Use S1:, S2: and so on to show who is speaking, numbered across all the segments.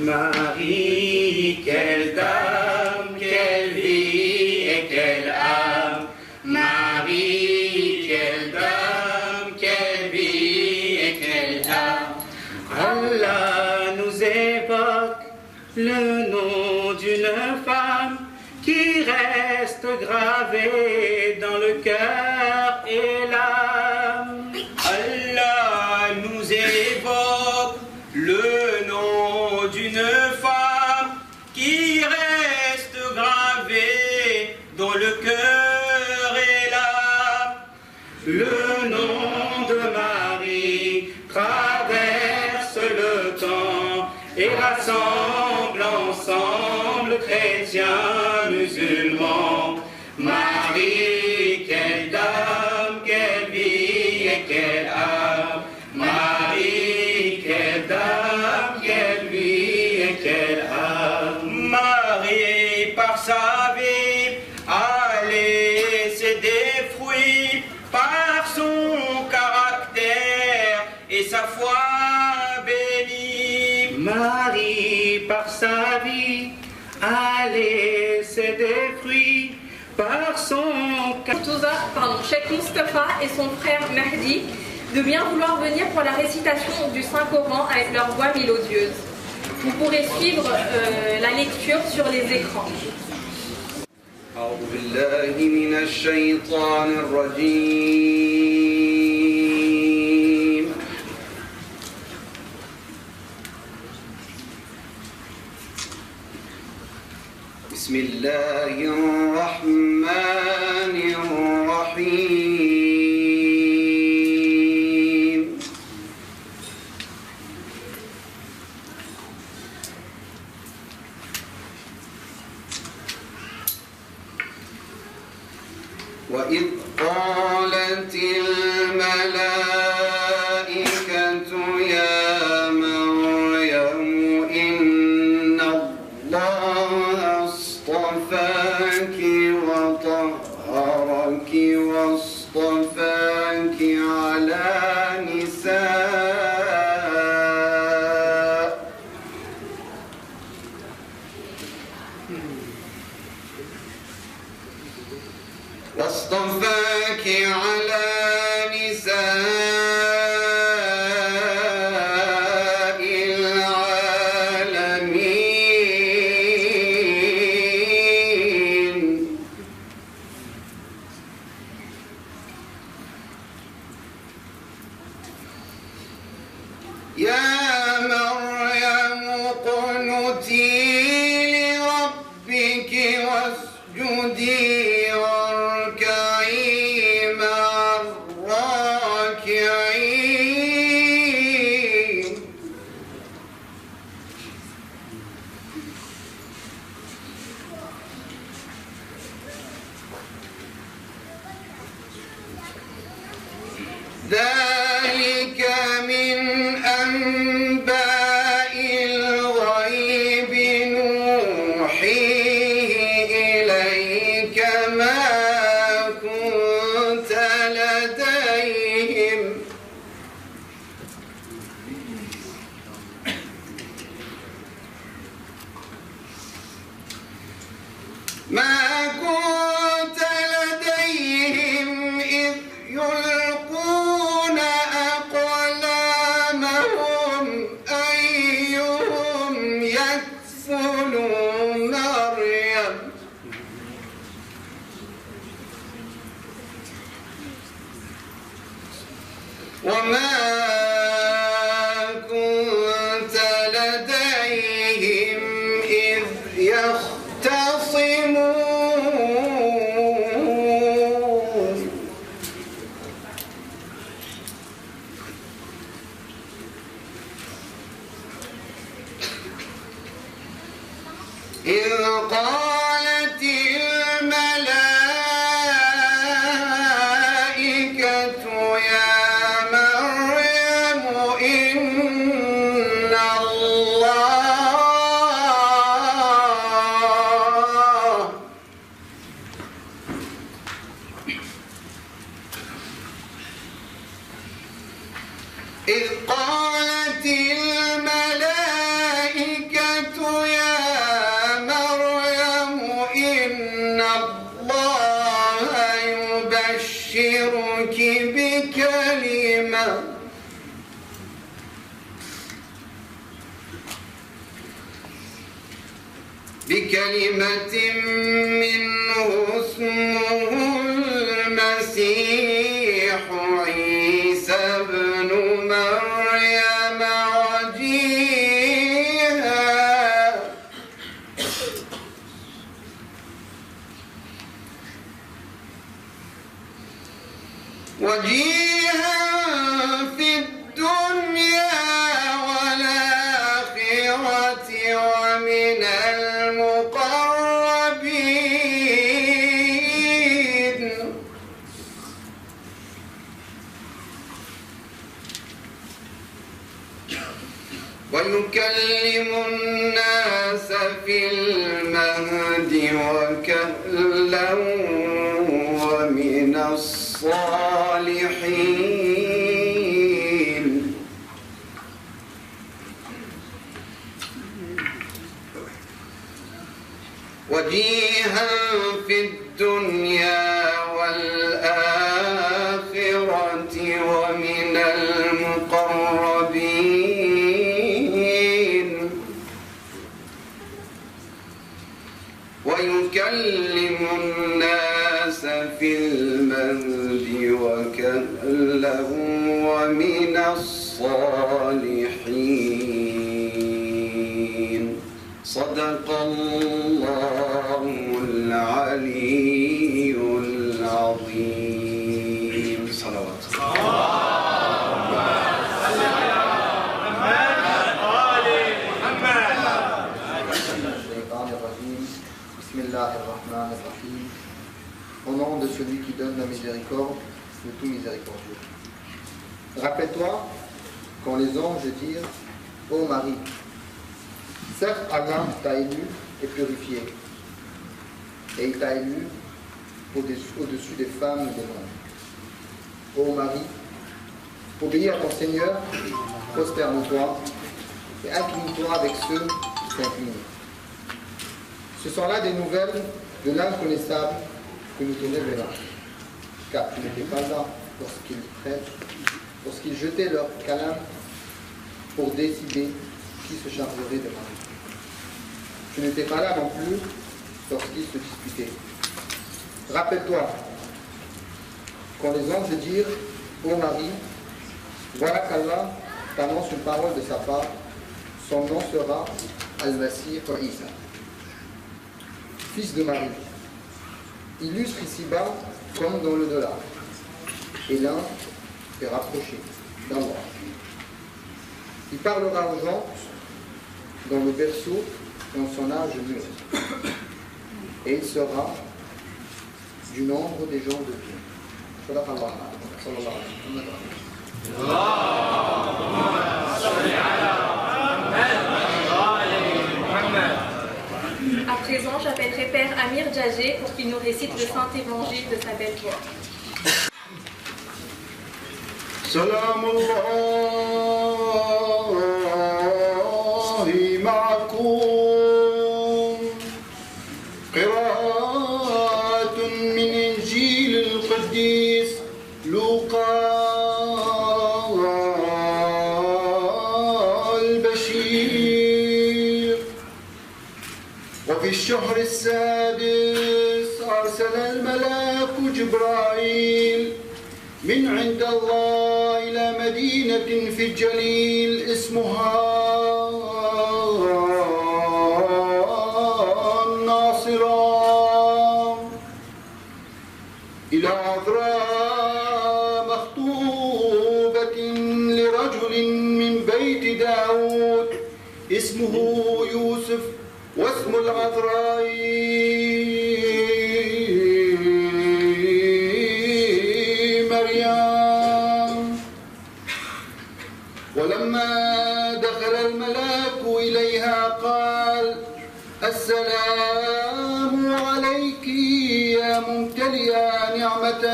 S1: Marie, quelle dame, quelle vie et quelle âme. Marie, quelle dame, quelle vie et quelle âme. Allah nous évoque le nom d'une femme qui reste gravée dans le cœur et l'âme. Allah nous évoque le nom d'une femme qui reste gravée dans le cœur et l'âme. Le nom de Marie traverse le temps et rassemble ensemble chrétiens, musulmans. Marie, quelle dame, quelle vie et quelle âme. Marie, quelle dame, quelle vie et quelle âme. Marie, par sa vie, a laissé des fruits, par son caractère et sa foi bénie. Marie, par sa vie, a laissé des fruits, par son
S2: Cheikh Moustapha et son frère Mahdi de bien vouloir venir pour la récitation du Saint-Coran avec leur voix mélodieuse. Vous pourrez suivre la lecture sur les écrans.
S3: أعوذ بالله من الشيطان الرجيم. بسم الله الرحمن الرحيم. وإذ قالت الملائكة يا مريم إن الله اصطفاك وطهرك واصطفاك على نساء العالمين. يا مريم اقنتي لربك واسجدي ذلك من أنباء الغيب نوحيه إليك ما كنت لديهم إذ يلقون أقلامهم أيهم يكفل مريم. وما كنت لديهم إذ يختصمون. إذ قالت الملائكة يا مريم إن الله إذ قالت الملائكة بكلمة منه اسمه المسيح عيسى ابن مريم وجيها في الدنيا والآخرة ومن المقربين ويكلم الناس في المهد وكهلا ومن الصالحين وجيها في الدنيا والآخرة ومن المقربين ويكلم الناس في المهد وكهلا ومن الصالحين صدق الله العلي العظيم. صلوات
S4: Au nom de celui qui donne la miséricorde, le tout miséricordieux. Rappelle-toi quand les anges dirent « Ô Marie, certes Allah t'a élu et purifié, et il t'a élu au-dessus des femmes et des mondes. Ô Marie, obéis à ton Seigneur, prosterne-toi et incline-toi avec ceux qui s'inclinent. Ce sont là des nouvelles de l'inconnaissable que nous te révélons, car tu n'étais pas là lorsqu'ils jetaient leur calame pour décider qui se chargerait de Marie. Tu n'étais pas là non plus lorsqu'ils se disputaient. Rappelle-toi, quand les anges dirent « Ô Marie, voilà qu'Allah t'annonce une parole de sa part, son nom sera Al-Masih Isa, fils de Marie, illustre ici-bas comme dans le delà, et l'un est rapproché d'Allah. Il parlera aux gens dans le berceau dans son âge mûr, et il sera du nombre des gens de Dieu.
S2: À présent, j'appellerai Père Amir Djadjé pour qu'il nous récite le Saint Évangile de sa belle voix.
S3: سلام الله معكم. قراءة من إنجيل القديس لوقا البشير. وفي الشهر السادس أرسل الملاك جبرائيل من عند الله إلى مدينة في الجليل اسمها الناصرة، إلى عذراء مخطوبة لرجل من بيت داود اسمه يوسف، واسم العذراء ولما دخل الملاك إليها قال السلام عليك يا ممتلئة نعمة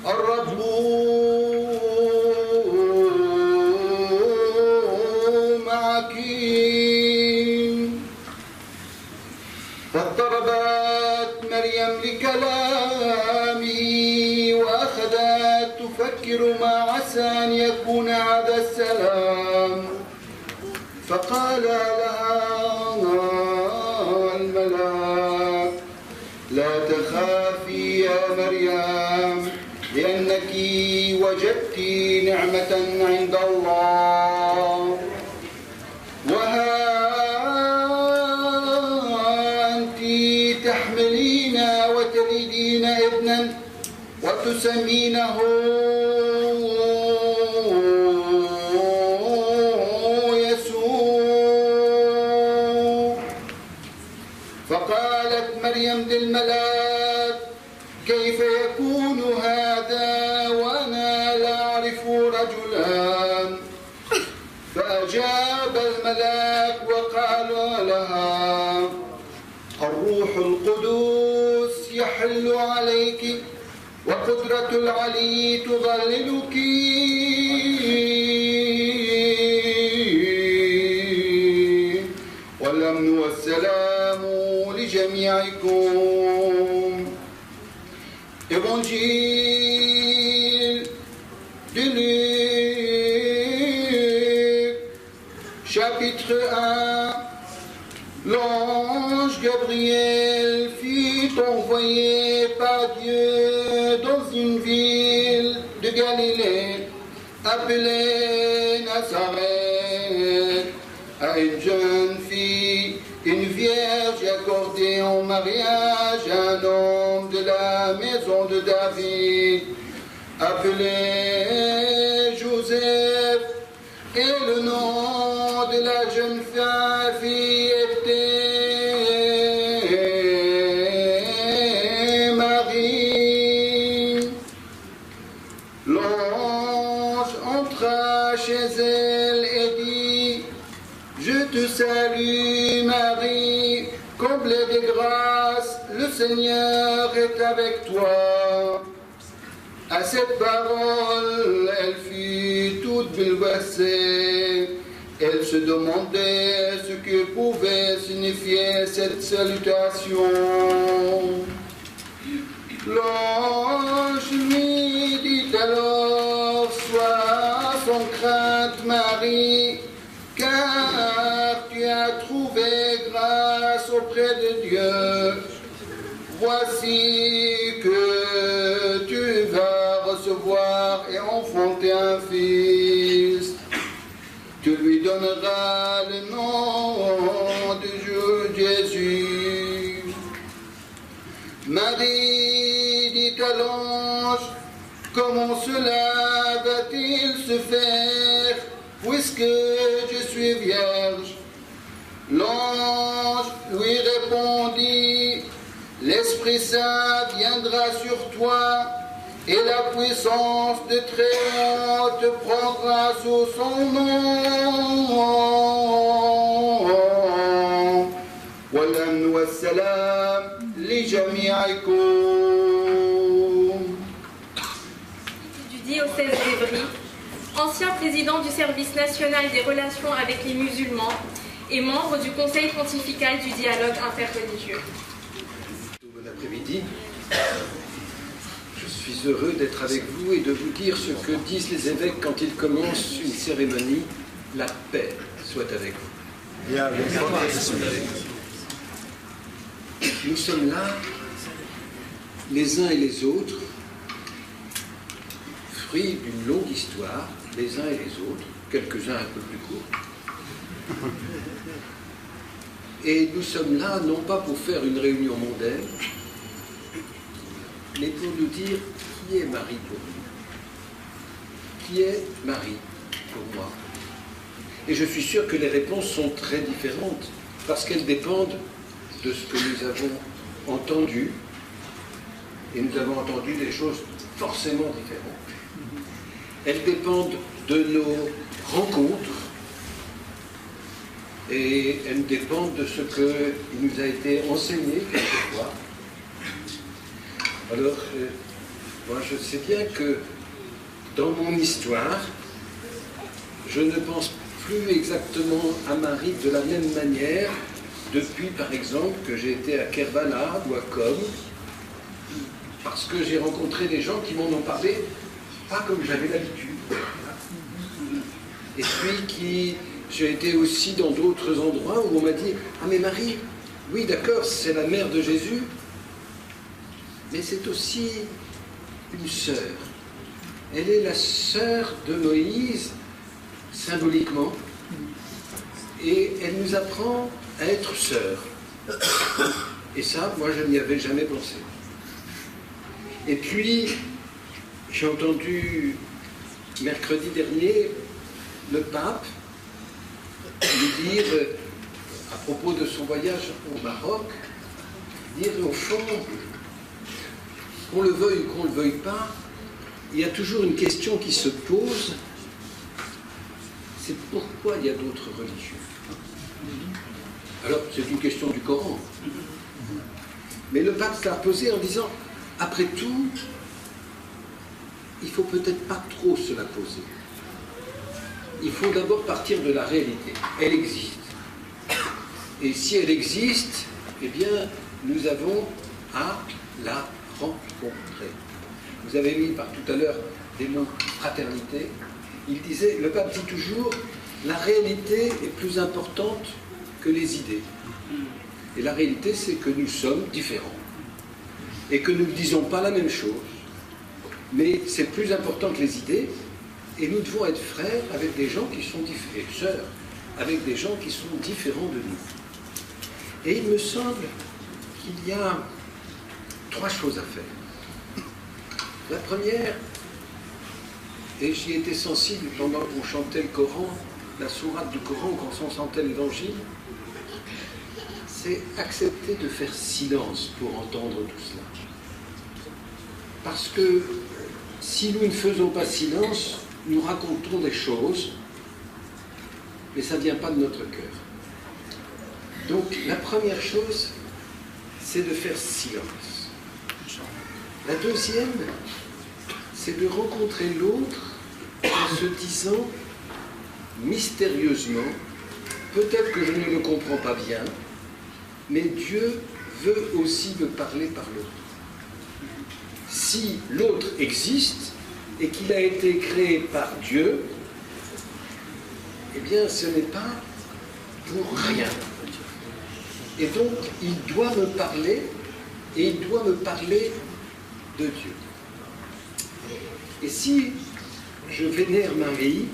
S3: الرب معك. فاضطربت مريم لكلامه وأخذت تفكر ما عسى أن يكون هذا السلام. فقال لها الملك مريم لأنك وجدت نعمة عند الله وها أنت تحملين وتلدين ابنا وتسمينه يسوع. فقالت مريم للملاك كيف يكون هذا وأنا لا أعرف رجلا؟ فأجاب الملاك وقال لها الروح القدس يحل عليك وقدرة العلي تظللك والأمن والسلام لجميعكم. Évangile de Luc, chapitre 1. L'ange Gabriel fut envoyé par Dieu dans une ville de Galilée appelée Nazareth à une jeune fille, une vierge accordée en mariage à un homme de la maison de David appelé Joseph, et le nom de la jeune fille était Marie. L'ange entra chez elle et dit: Je te salue Marie, comblée de grâce, le Seigneur est avec toi. À cette parole, elle fut toute bouleversée. Elle se demandait ce que pouvait signifier cette salutation. L'ange lui dit alors: Sois sans crainte, Marie, car tu as trouvé grâce auprès de Dieu. Voici que tu vas recevoir et enfanter un fils. Tu lui donneras le nom de Jésus. Marie dit à l'ange: Comment cela va-t-il se faire, puisque je suis vierge? L'ange lui répondit: L'Esprit Saint viendra sur toi, et la puissance de Très-Haut te prendra sous son nom. والأمن والسلام لجميعكم.
S2: Du 10 au 16 février, ancien président du service national des relations avec les musulmans et membre du conseil pontifical du dialogue interreligieux.
S5: Bon après-midi. Je suis heureux d'être avec vous et de vous dire ce que disent les évêques quand ils commencent une cérémonie. La paix soit avec vous. Nous sommes là, les uns et les autres, fruits d'une longue histoire, les uns et les autres, quelques-uns un peu plus courts. Et nous sommes là, non pas pour faire une réunion mondaine, mais pour nous dire qui est Marie pour nous. Qui est Marie pour moi? Et je suis sûr que les réponses sont très différentes, parce qu'elles dépendent de ce que nous avons entendu, et nous avons entendu des choses forcément différentes. Elles dépendent de nos rencontres, et elles dépendent de ce qu'il nous a été enseigné quelquefois. Alors, moi je sais bien que dans mon histoire, je ne pense plus exactement à Marie de la même manière depuis, par exemple, que j'ai été à Kerbala ou à Qom, parce que j'ai rencontré des gens qui m'en ont parlé pas comme j'avais l'habitude. Et puis j'ai été aussi dans d'autres endroits où on m'a dit: ah mais Marie, oui d'accord, c'est la mère de Jésus, mais c'est aussi une sœur. Elle est la sœur de Moïse, symboliquement, et elle nous apprend à être sœurs. Et ça, moi, je n'y avais jamais pensé. Et puis, j'ai entendu mercredi dernier le pape lui dire, à propos de son voyage au Maroc, dire au fond, qu'on le veuille ou qu'on ne le veuille pas, il y a toujours une question qui se pose, c'est pourquoi il y a d'autres religions. Alors, c'est une question du Coran. Mais le pape l'a posé en disant, après tout, il ne faut peut-être pas trop se la poser. Il faut d'abord partir de la réalité. Elle existe. Et si elle existe, eh bien, nous avons à la rencontrer. Vous avez mis par tout à l'heure des mots fraternité. Il disait, le pape dit toujours, la réalité est plus importante que les idées. Et la réalité, c'est que nous sommes différents. Et que nous ne disons pas la même chose. Mais c'est plus important que les idées. Et nous devons être frères avec des gens qui sont différents, et sœurs, avec des gens qui sont différents de nous. Et il me semble qu'il y a 3 choses à faire. La première, et j'y étais sensible pendant qu'on chantait le Coran, la sourate du Coran, quand on sentait l'évangile, c'est accepter de faire silence pour entendre tout cela. Parce que si nous ne faisons pas silence, nous racontons des choses, mais ça ne vient pas de notre cœur. Donc la première chose, c'est de faire silence. La deuxième, c'est de rencontrer l'autre en se disant mystérieusement, peut-être que je ne le comprends pas bien, mais Dieu veut aussi me parler par l'autre. Si l'autre existe et qu'il a été créé par Dieu, eh bien ce n'est pas pour rien. Et donc il doit me parler, et il doit me parler de Dieu. Et si je vénère Marie,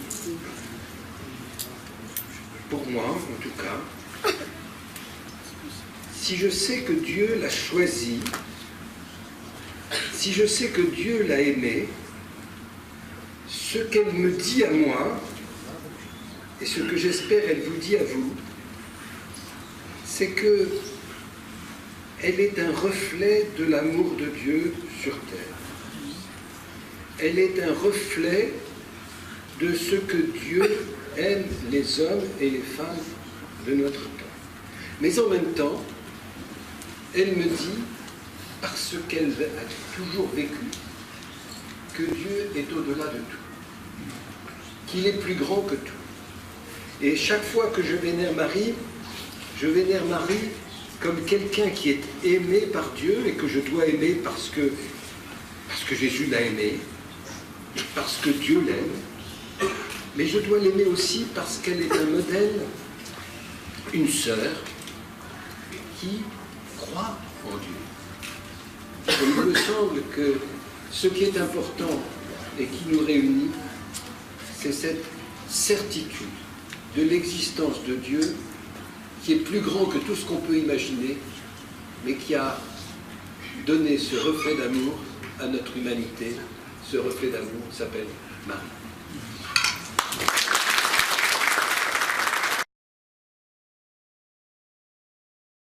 S5: pour moi en tout cas, si je sais que Dieu l'a choisie, si je sais que Dieu l'a aimée, ce qu'elle me dit à moi, et ce que j'espère elle vous dit à vous, c'est que elle est un reflet de l'amour de Dieu sur terre. Elle est un reflet de ce que Dieu aime les hommes et les femmes de notre temps. Mais en même temps, elle me dit, parce qu'elle a toujours vécu, que Dieu est au-delà de tout, qu'il est plus grand que tout. Et chaque fois que je vénère Marie comme quelqu'un qui est aimé par Dieu et que je dois aimer parce que Jésus l'a aimé, parce que Dieu l'aime, mais je dois l'aimer aussi parce qu'elle est un modèle, une sœur qui croit en Dieu. Et il me semble que ce qui est important et qui nous réunit, c'est cette certitude de l'existence de Dieu qui est plus grand que tout ce qu'on peut imaginer, mais qui a donné ce reflet d'amour à notre humanité. Ce reflet d'amour s'appelle Marie.